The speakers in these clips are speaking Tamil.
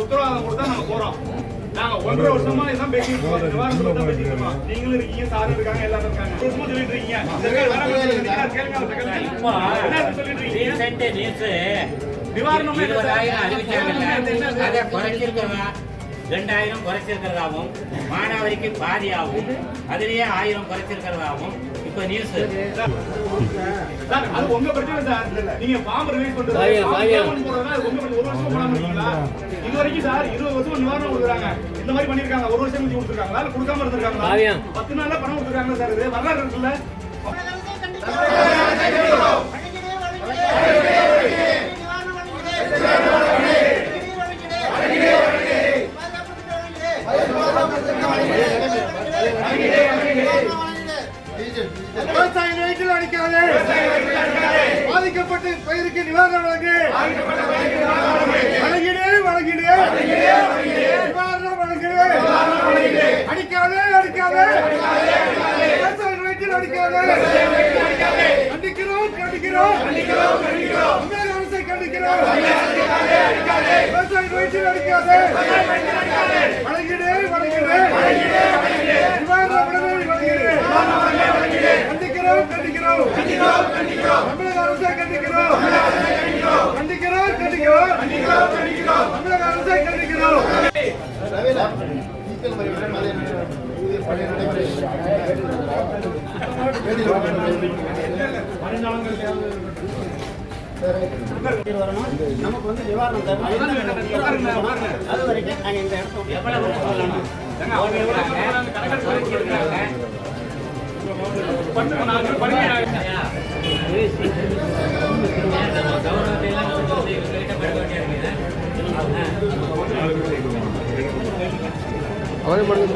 உத்தரவாதம் கொடுத்தா நாங்க போறோம். நாங்க 1.5 வருஷமா இதான் பேசிட்டு இருக்கோம். நீங்களும் இருக்கீங்க, சார் இருக்காங்க, எல்லாரும் இருக்காங்க. சும்மா சொல்லிட்டு இருக்கீங்க. நிவாரணம் 20,000 அறிவிச்சாங்கல்ல, அதை குறைச்சிருக்கிறதா 2,000 குறைச்சிருக்கிறதாவும், மானாவரிக்கு பாதியாகும், அதுலயே 1000 குறைச்சிருக்கிறதாவும் இப்ப நியூஸ். அது உங்க பிரச்சனை சார். நீங்க ஃபார்ம் ரிலீஸ் பண்றது போறதா உங்க பிரச்சனை. 1 வருஷம் போடாம இருக்கீங்களா? இது வரைக்கும் சார் 20 வருஷம் நிவாரணம் கொடுக்குறாங்க. இந்த மாதிரி பண்ணிருக்காங்க. 1 வருஷம் முடிச்சு கொடுத்துருக்காங்களா, இல்ல கொடுக்காம இருந்திருக்காங்களா? 10 நாள்ல பணம் கொடுத்துருக்காங்க சார். இது வரலாறு இருக்குல்ல. பாதிக்கப்பட்ட பயிருக்கு நிவாரணம் வழங்கு. நிவாரணம் வழங்கு. அடிக்காதே அடிக்காதே கண்டிக்கிறோம் கண்டிக்கிறோம் அரசை கண்டிக்கிறோம். விவசாய வயிற்றில் அடிக்காதே. வழங்கிடு வழங்கிடு நிவாரணம் வழங்கிடு. கண்டிக்கிறோம் கண்டிக்கிறோம் தமிழக அரசை கண்டிக்கிறோம். கண்டிக்கிறோம் கண்டிக்கிறோம் தமிழக அரசை கண்டிக்கிறோம். நமக்கு வந்து நிவாரணம் அது வரைக்கும் நாங்க இந்த இடத்துல அவரே பண்ணுங்க.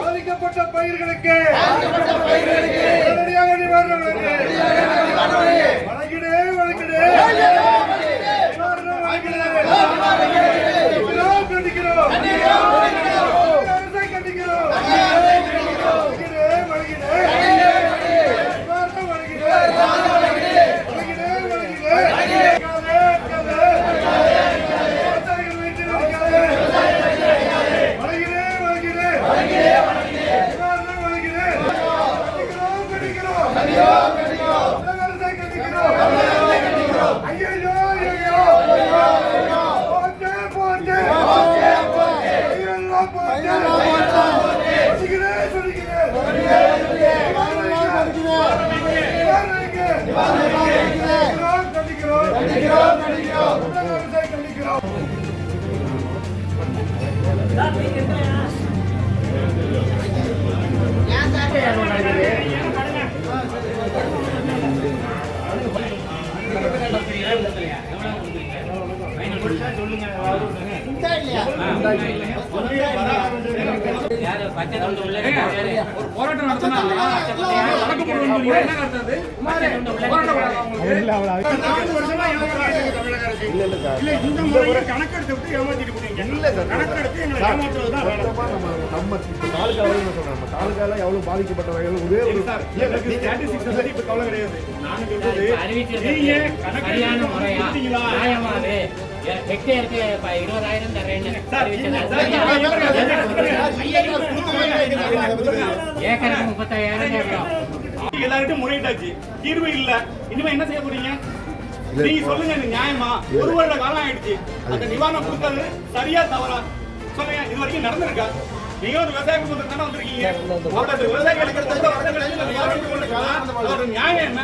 பாதிக்கப்பட்ட பயிர்களுக்கு உடனடியாக நிவாரணம் வழங்கிடு வழங்கிடு கண்டிக்கிறோம் கண்டிக்கிறோம் ஐயோ யாரு பச்சை துண்டு உள்ள ஒரு போராட்டம் நடத்தினா வழக்கு போடுவோம் என்ன கருத்து இல்ல இந்த முறையை கணக்கெடுத்து விட்டு ஏமாத்திட்டு போறீங்க. இல்ல சார் கணக்கெடுத்து எங்களை ஏமாற்றுவதுதான் வேலை. நம்ம தாலுகா வரைக்கும் சொல்றோம். நம்ம தாலுகால எவ்வளவு பாதிக்கப்பட்டவர்கள் ஒரே ஒரு சார் எனக்கு ஸ்டாட்டிஸ்டிக்ஸ் பத்தி இப்ப கவலை கிடையாது. நான் சொல்றது அறிவிச்சிருக்கிறது நீங்க சரியான கணக்கெடுத்து முறையா கொடுத்தீங்களா? நியாயமாவே ஹெக்டேருக்கு 20,000 தரேன்னு சார் ஏக்கருக்கு 35,000 கேட்கிறோம். எல்லார்கிட்டும் முறையிட்டாச்சு, தீர்வு இல்ல. இனிமே என்ன செய்ய போறீங்க? நீங்க சொல்லுங்க, இது நியாயமா? ஒரு வருட காலம் ஆயிடுச்சு. அந்த நிவாரணம் கொடுத்தது சரியா தவறா சொல்லுங்க. இது வரைக்கும் நடந்திருக்கா? நீங்க ஒரு விவசாய குடும்பத்துக்கு தானே வந்திருக்கீங்க. ஒரு விவசாயிகளுக்கு கொடுத்த வருடங்களுக்கு நிவாரணம் கொடுத்தா அதோட நியாயம் என்ன?